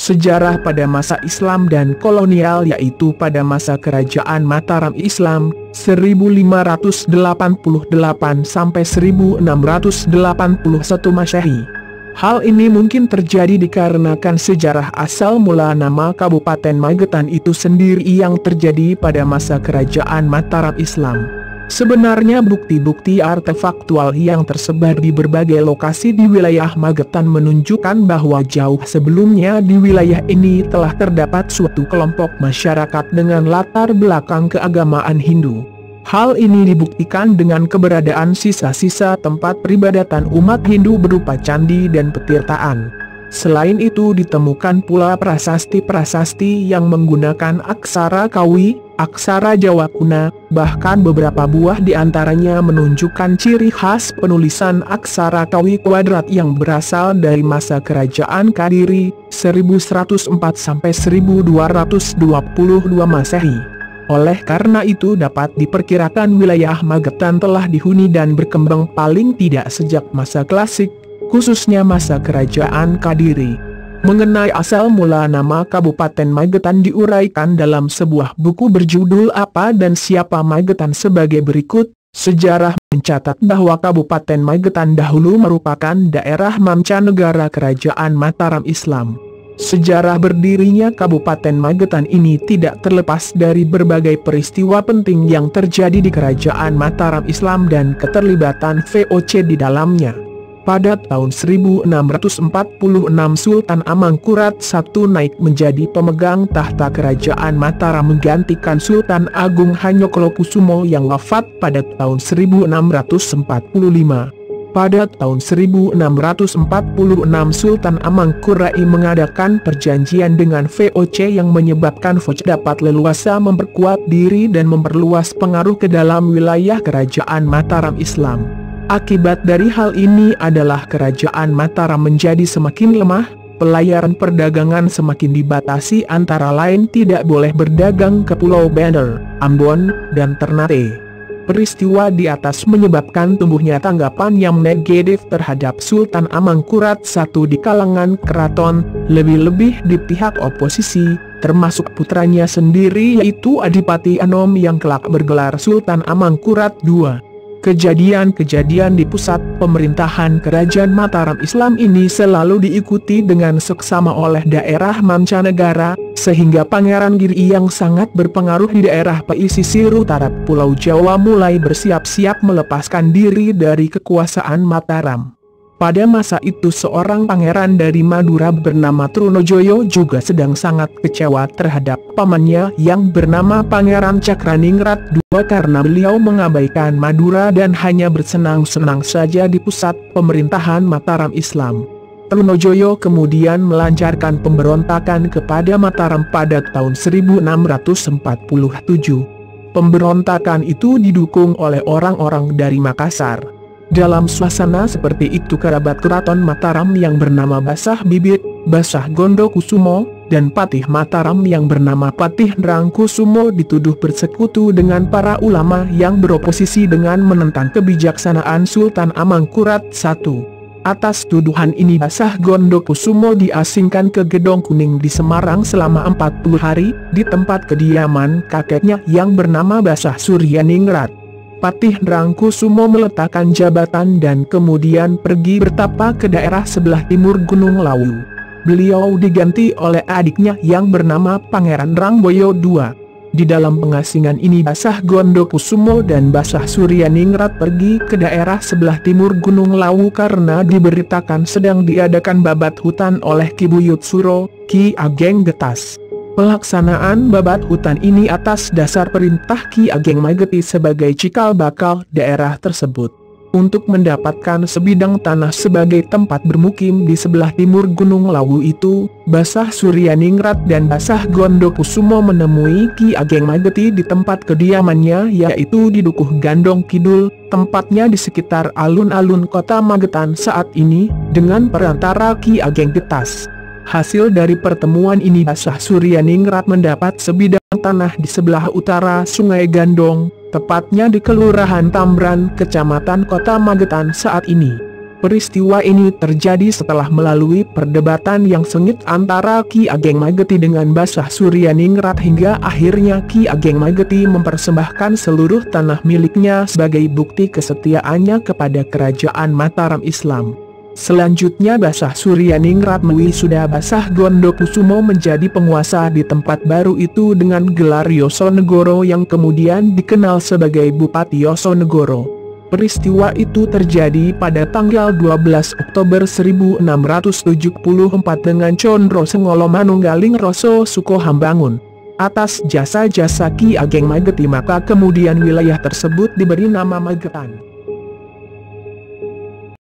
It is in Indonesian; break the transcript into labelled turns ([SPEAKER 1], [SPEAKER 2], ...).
[SPEAKER 1] Sejarah pada masa Islam dan kolonial, yaitu pada masa Kerajaan Mataram Islam 1588 sampai 1681 Masehi. Hal ini mungkin terjadi dikarenakan sejarah asal mula nama Kabupaten Magetan itu sendiri yang terjadi pada masa Kerajaan Mataram Islam. Sebenarnya bukti-bukti artefaktual yang tersebar di berbagai lokasi di wilayah Magetan menunjukkan bahwa jauh sebelumnya di wilayah ini telah terdapat suatu kelompok masyarakat dengan latar belakang keagamaan Hindu. Hal ini dibuktikan dengan keberadaan sisa-sisa tempat peribadatan umat Hindu berupa candi dan petirtaan. Selain itu ditemukan pula prasasti-prasasti yang menggunakan aksara Kawi, aksara Jawa kuna, bahkan beberapa buah di antaranya menunjukkan ciri khas penulisan aksara Kawi kuadrat yang berasal dari masa Kerajaan Kadiri 1104 sampai 1222 Masehi. Oleh karena itu dapat diperkirakan wilayah Magetan telah dihuni dan berkembang paling tidak sejak masa klasik, khususnya masa Kerajaan Kadiri. Mengenai asal mula nama Kabupaten Magetan diuraikan dalam sebuah buku berjudul Apa dan Siapa Magetan sebagai berikut. Sejarah mencatat bahwa Kabupaten Magetan dahulu merupakan daerah mancanegara Kerajaan Mataram Islam. Sejarah berdirinya Kabupaten Magetan ini tidak terlepas dari berbagai peristiwa penting yang terjadi di Kerajaan Mataram Islam dan keterlibatan VOC di dalamnya. Pada tahun 1646 Sultan Amangkurat I naik menjadi pemegang tahta Kerajaan Mataram menggantikan Sultan Agung Hanyokrokusumo yang wafat pada tahun 1645. Pada tahun 1646 Sultan Amangkurat mengadakan perjanjian dengan VOC yang menyebabkan VOC dapat leluasa memperkuat diri dan memperluas pengaruh ke dalam wilayah Kerajaan Mataram Islam. Akibat dari hal ini adalah Kerajaan Mataram menjadi semakin lemah, pelayaran perdagangan semakin dibatasi, antara lain tidak boleh berdagang ke Pulau Bender, Ambon, dan Ternate. Peristiwa di atas menyebabkan tumbuhnya tanggapan yang negatif terhadap Sultan Amangkurat I di kalangan keraton, lebih-lebih di pihak oposisi, termasuk putranya sendiri yaitu Adipati Anom yang kelak bergelar Sultan Amangkurat II. Kejadian-kejadian di pusat pemerintahan Kerajaan Mataram Islam ini selalu diikuti dengan seksama oleh daerah mancanegara, sehingga Pangeran Giri yang sangat berpengaruh di daerah pesisir utara Pulau Jawa mulai bersiap-siap melepaskan diri dari kekuasaan Mataram. Pada masa itu seorang pangeran dari Madura bernama Trunojoyo juga sedang sangat kecewa terhadap pamannya yang bernama Pangeran Cakraningrat II karena beliau mengabaikan Madura dan hanya bersenang-senang saja di pusat pemerintahan Mataram Islam. Trunojoyo kemudian melancarkan pemberontakan kepada Mataram pada tahun 1647. Pemberontakan itu didukung oleh orang-orang dari Makassar. Dalam suasana seperti itu kerabat keraton Mataram yang bernama Basah Bibit, Basah Gondokusumo, dan Patih Mataram yang bernama Patih Nrangkusumo dituduh bersekutu dengan para ulama yang beroposisi dengan menentang kebijaksanaan Sultan Amangkurat I. Atas tuduhan ini Basah Gondokusumo diasingkan ke Gedong Kuning di Semarang selama 40 hari, di tempat kediaman kakeknya yang bernama Basah Suryaningrat. Patih Nrangkusumo meletakkan jabatan dan kemudian pergi bertapa ke daerah sebelah timur Gunung Lawu. Beliau diganti oleh adiknya yang bernama Pangeran Rangboyo II. Di dalam pengasingan ini Basah Gondokusumo dan Basah Suryaningrat pergi ke daerah sebelah timur Gunung Lawu karena diberitakan sedang diadakan babat hutan oleh Ki Buyut Suro, Ki Ageng Getas. Pelaksanaan babat hutan ini atas dasar perintah Ki Ageng Mageti sebagai cikal bakal daerah tersebut. Untuk mendapatkan sebidang tanah sebagai tempat bermukim di sebelah timur Gunung Lawu itu, Basah Suryaningrat dan Basah Gondokusumo menemui Ki Ageng Mageti di tempat kediamannya yaitu di Dukuh Gandong Kidul, tempatnya di sekitar alun-alun kota Magetan saat ini, dengan perantara Ki Ageng Getas. Hasil dari pertemuan ini Basah Suryaningrat mendapat sebidang tanah di sebelah utara Sungai Gandong, tepatnya di Kelurahan Tambran, Kecamatan Kota Magetan saat ini. Peristiwa ini terjadi setelah melalui perdebatan yang sengit antara Ki Ageng Mageti dengan Basah Suryaningrat hingga akhirnya Ki Ageng Mageti mempersembahkan seluruh tanah miliknya sebagai bukti kesetiaannya kepada kerajaan Mataram Islam. Selanjutnya Basah Suryaningrat mewisuda Basah Gondokusumo menjadi penguasa di tempat baru itu dengan gelar Yosonegoro yang kemudian dikenal sebagai Bupati Yosonegoro. Peristiwa itu terjadi pada tanggal 12 Oktober 1674 dengan Condro Sengolo Manunggaling Roso Sukohambangun. Atas jasa-jasa Ki Ageng Mageti maka kemudian wilayah tersebut diberi nama Magetan.